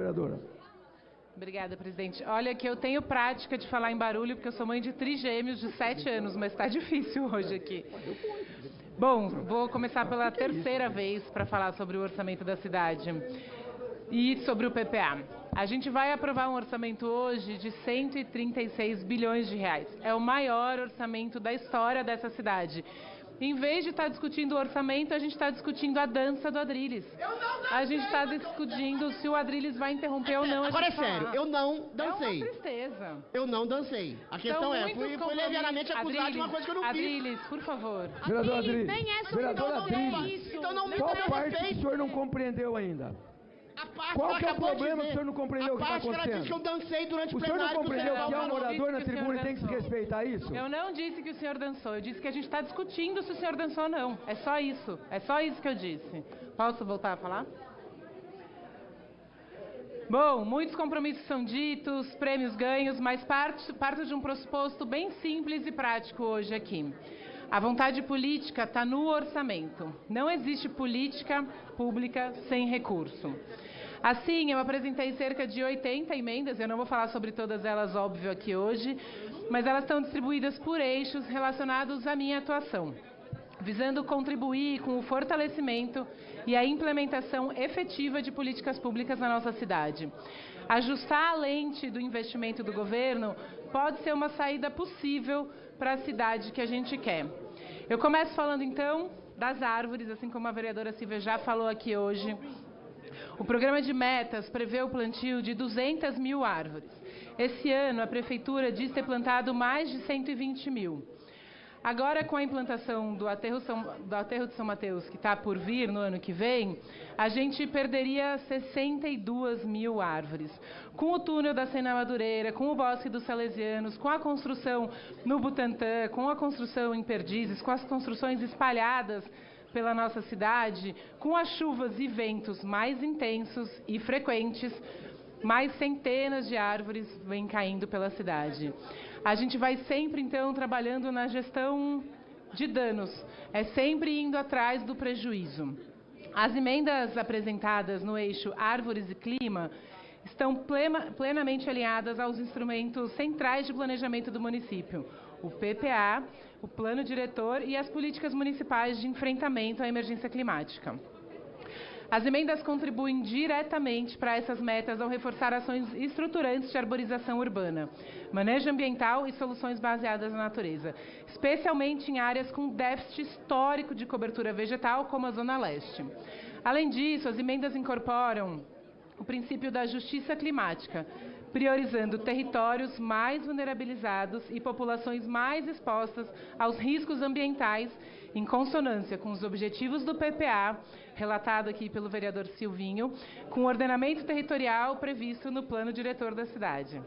vereadora. Obrigada, presidente. Olha que eu tenho prática de falar em barulho, porque eu sou mãe de trigêmeos de 7 anos, mas está difícil hoje aqui. Bom, vou começar pela terceira vez para falar sobre o orçamento da cidade e sobre o PPA. A gente vai aprovar um orçamento hoje de 136 bilhões de reais. É o maior orçamento da história dessa cidade. Em vez de estar discutindo o orçamento, a gente está discutindo a dança do Adrilles. A gente está discutindo se o Adrilles vai interromper ou não. Agora é sério, eu não dancei. É uma tristeza. Eu não dancei. A questão é, fui levianamente acusado de uma coisa que eu não fiz. Adrilles, por favor. Vereador Adrilles, nem é sobre vereador não é Adrilles, isso. Então não me qual tenha parte respeito. que o senhor não compreendeu ainda? A parte Qual ela que é o acabou de problema que dizer. o senhor não compreendeu o que está A parte que ela disse que eu acontecendo? dancei durante o O senhor não plenário. compreendeu que há um não morador na disse que o tribuna e senhor tem que se dançou. respeitar isso? Eu não disse que o senhor dançou, eu disse que a gente está discutindo se o senhor dançou ou não. É só isso. É só isso que eu disse. Posso voltar a falar? Bom, muitos compromissos são ditos, prêmios ganhos, mas parto de um pressuposto bem simples e prático hoje aqui. A vontade política está no orçamento. Não existe política pública sem recurso. Assim, eu apresentei cerca de 80 emendas, eu não vou falar sobre todas elas, óbvio, aqui hoje, mas elas estão distribuídas por eixos relacionados à minha atuação, visando contribuir com o fortalecimento e a implementação efetiva de políticas públicas na nossa cidade. Ajustar a lente do investimento do governo pode ser uma saída possível para a cidade que a gente quer. Eu começo falando, então, das árvores, assim como a vereadora Silvia já falou aqui hoje. O programa de metas prevê o plantio de 200 mil árvores. Esse ano, a Prefeitura diz ter plantado mais de 120 mil. Agora, com a implantação do aterro de São Mateus, que está por vir no ano que vem, a gente perderia 62 mil árvores. Com o túnel da Sena Madureira, com o Bosque dos Salesianos, com a construção no Butantã, com a construção em Perdizes, com as construções espalhadas pela nossa cidade, com as chuvas e ventos mais intensos e frequentes, mais centenas de árvores vêm caindo pela cidade. A gente vai sempre, então, trabalhando na gestão de danos, é sempre indo atrás do prejuízo. As emendas apresentadas no eixo Árvores e Clima estão plenamente alinhadas aos instrumentos centrais de planejamento do município, o PPA, o Plano Diretor e as políticas municipais de enfrentamento à emergência climática. As emendas contribuem diretamente para essas metas ao reforçar ações estruturantes de arborização urbana, manejo ambiental e soluções baseadas na natureza, especialmente em áreas com déficit histórico de cobertura vegetal, como a Zona Leste. Além disso, as emendas incorporam o princípio da justiça climática, priorizando territórios mais vulnerabilizados e populações mais expostas aos riscos ambientais, em consonância com os objetivos do PPA, relatado aqui pelo vereador Silvinho, com o ordenamento territorial previsto no plano diretor da cidade.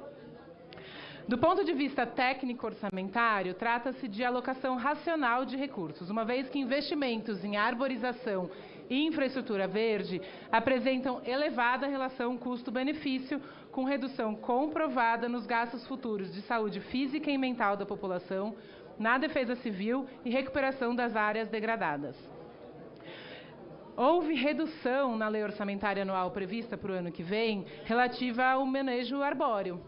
Do ponto de vista técnico-orçamentário, trata-se de alocação racional de recursos, uma vez que investimentos em arborização e infraestrutura verde apresentam elevada relação custo-benefício, com redução comprovada nos gastos futuros de saúde física e mental da população, na defesa civil e recuperação das áreas degradadas. Houve redução na lei orçamentária anual prevista para o ano que vem, relativa ao manejo arbóreo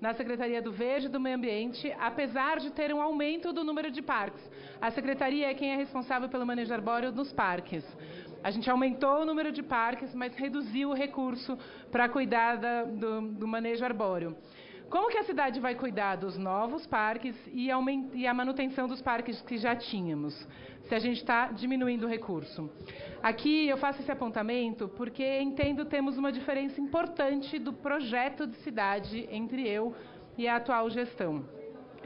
na Secretaria do Verde e do Meio Ambiente, apesar de ter um aumento do número de parques. A Secretaria é quem é responsável pelo manejo arbóreo nos parques. A gente aumentou o número de parques, mas reduziu o recurso para cuidar do manejo arbóreo. Como que a cidade vai cuidar dos novos parques e a manutenção dos parques que já tínhamos, se a gente está diminuindo o recurso? Aqui eu faço esse apontamento porque entendo que temos uma diferença importante do projeto de cidade entre eu e a atual gestão.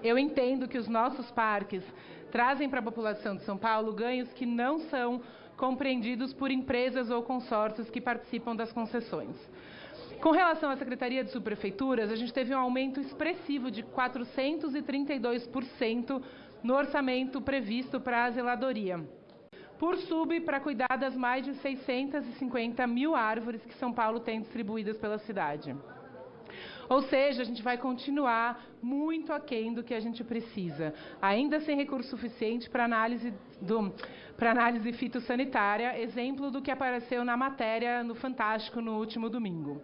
Eu entendo que os nossos parques trazem para a população de São Paulo ganhos que não são compreendidos por empresas ou consórcios que participam das concessões. Com relação à Secretaria de Subprefeituras, a gente teve um aumento expressivo de 432% no orçamento previsto para a zeladoria. Por sub, para cuidar das mais de 650 mil árvores que São Paulo tem distribuídas pela cidade. Ou seja, a gente vai continuar muito aquém do que a gente precisa, ainda sem recurso suficiente para análise fitossanitária, exemplo do que apareceu na matéria no Fantástico no último domingo.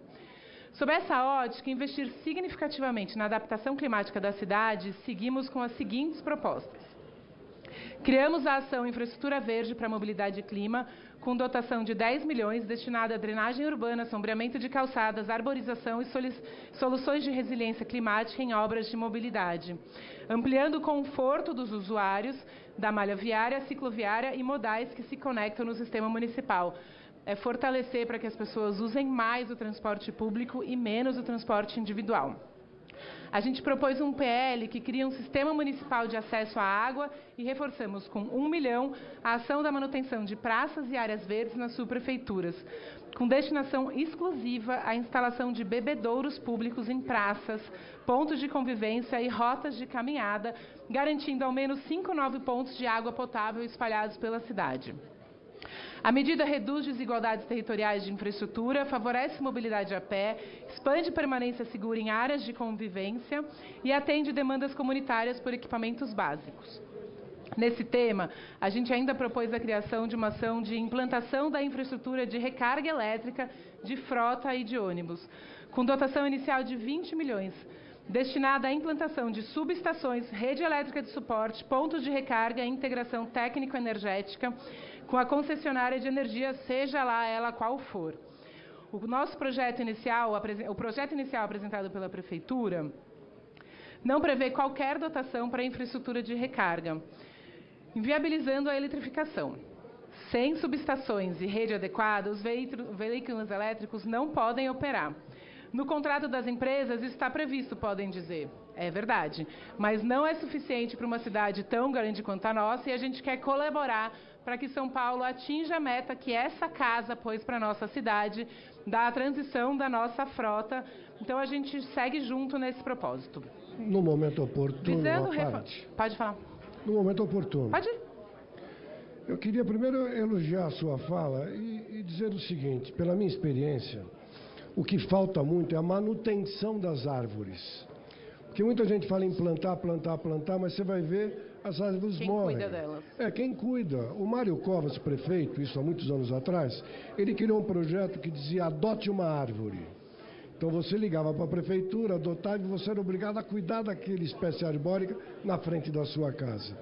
Sob essa ótica, investir significativamente na adaptação climática da cidade, seguimos com as seguintes propostas. Criamos a ação Infraestrutura Verde para Mobilidade e Clima, com dotação de 10 milhões destinada à drenagem urbana, sombreamento de calçadas, arborização e soluções de resiliência climática em obras de mobilidade, ampliando o conforto dos usuários da malha viária, cicloviária e modais que se conectam no sistema municipal. Fortalecer para que as pessoas usem mais o transporte público e menos o transporte individual. A gente propôs um PL que cria um sistema municipal de acesso à água e reforçamos com 1 milhão a ação da manutenção de praças e áreas verdes nas subprefeituras, com destinação exclusiva à instalação de bebedouros públicos em praças, pontos de convivência e rotas de caminhada, garantindo ao menos 5 novos pontos de água potável espalhados pela cidade. A medida reduz desigualdades territoriais de infraestrutura, favorece mobilidade a pé, expande permanência segura em áreas de convivência e atende demandas comunitárias por equipamentos básicos. Nesse tema, a gente ainda propôs a criação de uma ação de implantação da infraestrutura de recarga elétrica de frota e de ônibus, com dotação inicial de 20 milhões, destinada à implantação de subestações, rede elétrica de suporte, pontos de recarga e integração técnico-energética com a concessionária de energia, seja lá ela qual for. O projeto inicial apresentado pela Prefeitura não prevê qualquer dotação para a infraestrutura de recarga, inviabilizando a eletrificação. Sem subestações e rede adequada, os veículos elétricos não podem operar. No contrato das empresas, isso está previsto, podem dizer. É verdade. Mas não é suficiente para uma cidade tão grande quanto a nossa e a gente quer colaborar para que São Paulo atinja a meta que essa casa pôs para a nossa cidade, da transição da nossa frota. Então, a gente segue junto nesse propósito. No momento oportuno, Pode falar. No momento oportuno. Pode ir. Eu queria primeiro elogiar a sua fala e dizer o seguinte, pela minha experiência, o que falta muito é a manutenção das árvores. Porque muita gente fala em plantar, mas você vai ver, as árvores morrem. Quem cuida delas? Quem cuida. O Mário Covas, prefeito, isso há muitos anos atrás, ele criou um projeto que dizia adote uma árvore. Então você ligava para a prefeitura, adotava e você era obrigado a cuidar daquela espécie arbórea na frente da sua casa.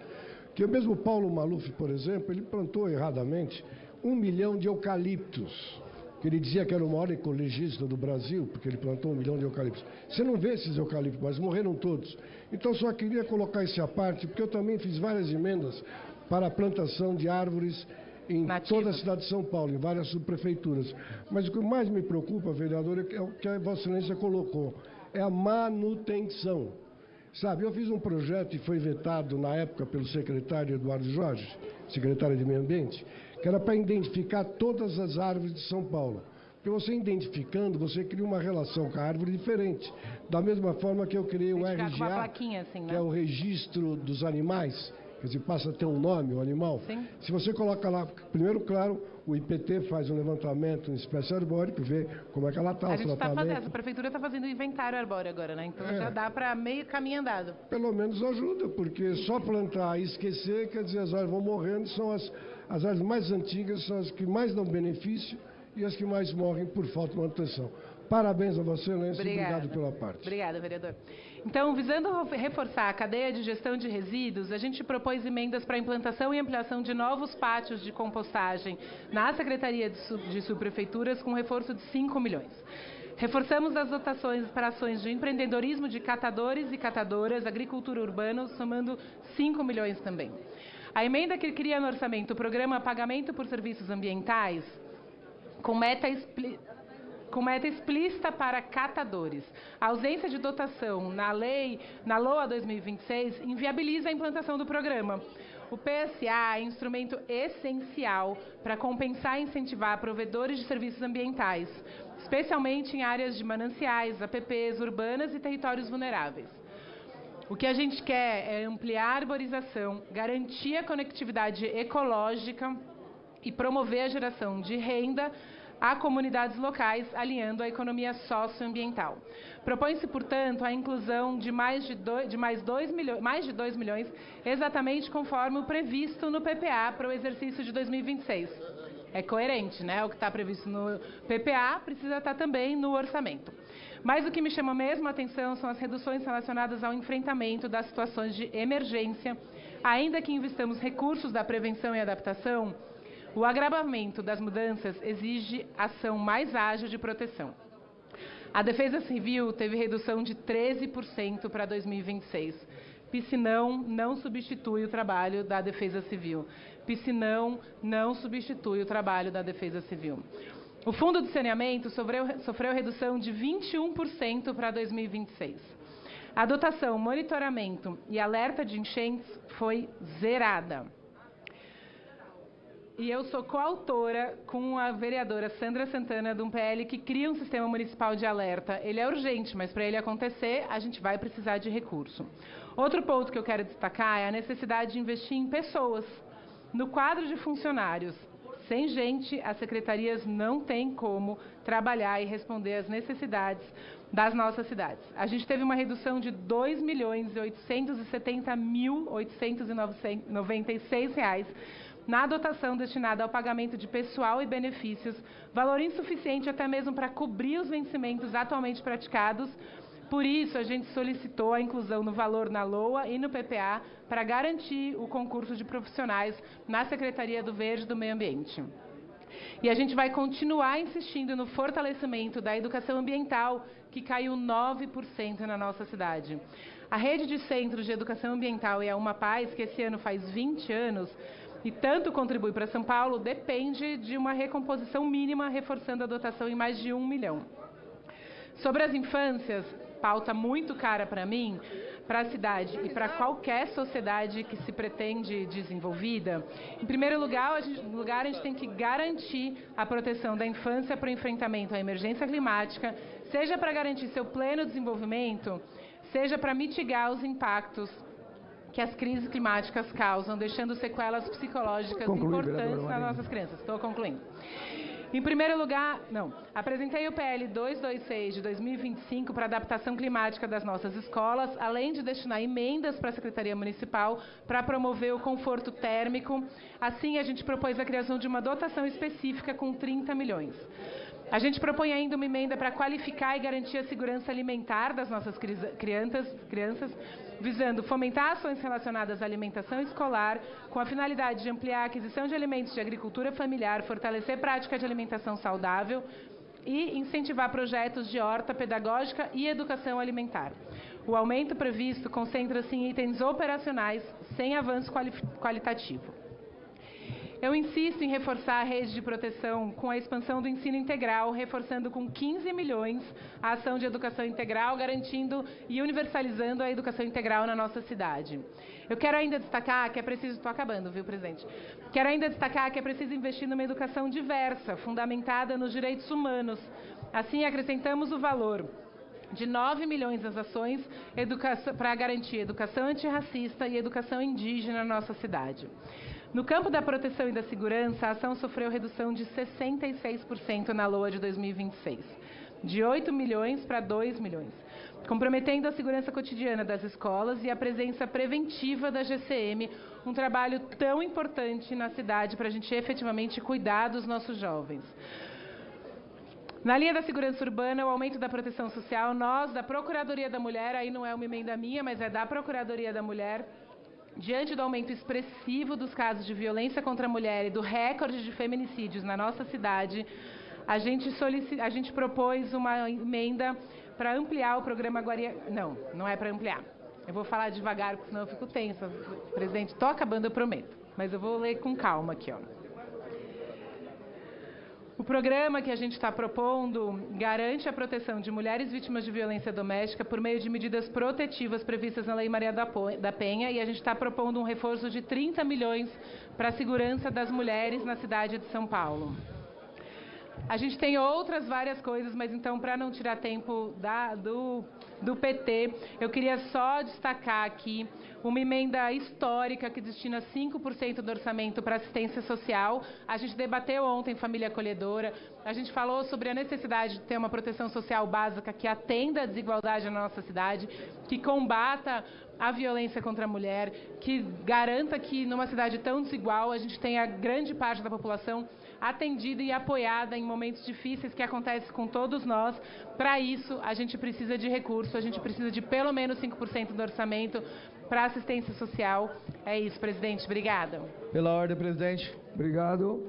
Que o mesmo Paulo Maluf, por exemplo, ele plantou erradamente 1 milhão de eucaliptos. Que ele dizia que era o maior ecologista do Brasil, porque ele plantou 1 milhão de eucaliptos. Você não vê esses eucaliptos, mas morreram todos. Então, só queria colocar isso à parte, porque eu também fiz várias emendas para a plantação de árvores em toda a cidade de São Paulo, em várias subprefeituras. Mas o que mais me preocupa, vereador, é o que a Vossa Excelência colocou, é a manutenção. Sabe, eu fiz um projeto e foi vetado na época pelo secretário Eduardo Jorge, secretário de Meio Ambiente, que era para identificar todas as árvores de São Paulo. Porque você identificando, você cria uma relação com a árvore diferente. Da mesma forma que eu criei o RGA, assim, né? Que é o registro dos animais, quer dizer, passa a ter um nome, o animal. Sim. Se você coloca lá, primeiro, claro, o IPT faz um levantamento em espécie arbórea, vê como é que ela está, o tratamento. A prefeitura está fazendo o inventário arbóreo agora, né? Então já dá para meio caminho andado. Pelo menos ajuda, porque só plantar e esquecer, quer dizer, as árvores vão morrendo, são as árvores mais antigas, são as que mais dão benefício e as que mais morrem por falta de manutenção. Parabéns a Vossa Excelência e obrigado pela parte. Obrigada, vereador. Então, visando reforçar a cadeia de gestão de resíduos, a gente propôs emendas para a implantação e ampliação de novos pátios de compostagem na Secretaria de Subprefeituras, com reforço de 5 milhões. Reforçamos as dotações para ações de empreendedorismo de catadores e catadoras, agricultura urbana, somando 5 milhões também. A emenda que cria no orçamento o programa Pagamento por Serviços Ambientais, com meta explícita para catadores. A ausência de dotação na LOA 2026 inviabiliza a implantação do programa. O PSA é instrumento essencial para compensar e incentivar provedores de serviços ambientais, especialmente em áreas de mananciais, APPs urbanas e territórios vulneráveis. O que a gente quer é ampliar a arborização, garantir a conectividade ecológica e promover a geração de renda a comunidades locais, alinhando a economia socioambiental. Propõe-se, portanto, a inclusão de mais de 2 milhões, exatamente conforme o previsto no PPA para o exercício de 2026. É coerente, né? O que está previsto no PPA precisa estar também no orçamento. Mas o que me chama mesmo a atenção são as reduções relacionadas ao enfrentamento das situações de emergência. Ainda que investamos recursos da prevenção e adaptação, o agravamento das mudanças exige ação mais ágil de proteção. A Defesa Civil teve redução de 13% para 2026. Piscinão não substitui o trabalho da Defesa Civil. Piscinão não substitui o trabalho da Defesa Civil. O Fundo de Saneamento sofreu redução de 21% para 2026. A dotação, monitoramento e alerta de enchentes foi zerada. E eu sou coautora com a vereadora Sandra Santana de um PL que cria um sistema municipal de alerta. Ele é urgente, mas para ele acontecer, a gente vai precisar de recurso. Outro ponto que eu quero destacar é a necessidade de investir em pessoas. No quadro de funcionários, sem gente, as secretarias não têm como trabalhar e responder às necessidades das nossas cidades. A gente teve uma redução de R$ 2.870.896 na dotação destinada ao pagamento de pessoal e benefícios, valor insuficiente até mesmo para cobrir os vencimentos atualmente praticados. Por isso, a gente solicitou a inclusão no valor na LOA e no PPA para garantir o concurso de profissionais na Secretaria do Verde e do Meio Ambiente. E a gente vai continuar insistindo no fortalecimento da educação ambiental, que caiu 9% na nossa cidade. A rede de centros de educação ambiental e a Uma Paz, que esse ano faz 20 anos, e tanto contribui para São Paulo, depende de uma recomposição mínima, reforçando a dotação em mais de 1 milhão. Sobre as infâncias, pauta muito cara para mim, para a cidade e para qualquer sociedade que se pretende desenvolvida. Em primeiro lugar, a gente tem que garantir a proteção da infância para o enfrentamento à emergência climática, seja para garantir seu pleno desenvolvimento, seja para mitigar os impactos que as crises climáticas causam, deixando sequelas psicológicas importantes nas nossas crianças. Estou concluindo. Em primeiro lugar, apresentei o PL 226 de 2025 para adaptação climática das nossas escolas, além de destinar emendas para a Secretaria Municipal para promover o conforto térmico. Assim, a gente propôs a criação de uma dotação específica com 30 milhões. A gente propõe ainda uma emenda para qualificar e garantir a segurança alimentar das nossas crianças, visando fomentar ações relacionadas à alimentação escolar, com a finalidade de ampliar a aquisição de alimentos de agricultura familiar, fortalecer prática de alimentação saudável e incentivar projetos de horta pedagógica e educação alimentar. O aumento previsto concentra-se em itens operacionais, sem avanço qualitativo. Eu insisto em reforçar a rede de proteção com a expansão do ensino integral, reforçando com 15 milhões a ação de educação integral, garantindo e universalizando a educação integral na nossa cidade. Eu quero ainda destacar que é preciso... Estou acabando, viu, presidente? Quero ainda destacar que é preciso investir numa educação diversa, fundamentada nos direitos humanos. Assim, acrescentamos o valor de 9 milhões das ações para garantir educação antirracista e educação indígena na nossa cidade. No campo da proteção e da segurança, a ação sofreu redução de 66% na LOA de 2026, de 8 milhões para 2 milhões, comprometendo a segurança cotidiana das escolas e a presença preventiva da GCM, um trabalho tão importante na cidade para a gente efetivamente cuidar dos nossos jovens. Na linha da segurança urbana, o aumento da proteção social, nós, da Procuradoria da Mulher, aí não é uma emenda minha, mas é da Procuradoria da Mulher, diante do aumento expressivo dos casos de violência contra a mulher e do recorde de feminicídios na nossa cidade, a gente propôs uma emenda para ampliar o programa Guaria... Não é para ampliar. Eu vou falar devagar, porque senão eu fico tensa. Presidente, estou acabando, eu prometo. Mas eu vou ler com calma aqui, ó. O programa que a gente está propondo garante a proteção de mulheres vítimas de violência doméstica por meio de medidas protetivas previstas na Lei Maria da Penha, e a gente está propondo um reforço de 30 milhões para a segurança das mulheres na cidade de São Paulo. A gente tem outras várias coisas, mas então, para não tirar tempo do PT, eu queria só destacar aqui uma emenda histórica que destina 5% do orçamento para assistência social. A gente debateu ontem Família Acolhedora, a gente falou sobre a necessidade de ter uma proteção social básica que atenda a desigualdade na nossa cidade, que combata a violência contra a mulher, que garanta que numa cidade tão desigual a gente tenha grande parte da população atendida e apoiada em momentos difíceis que acontecem com todos nós. Para isso, a gente precisa de recurso, a gente precisa de pelo menos 5% do orçamento para assistência social. É isso, presidente. Obrigada. Pela ordem, presidente. Obrigado.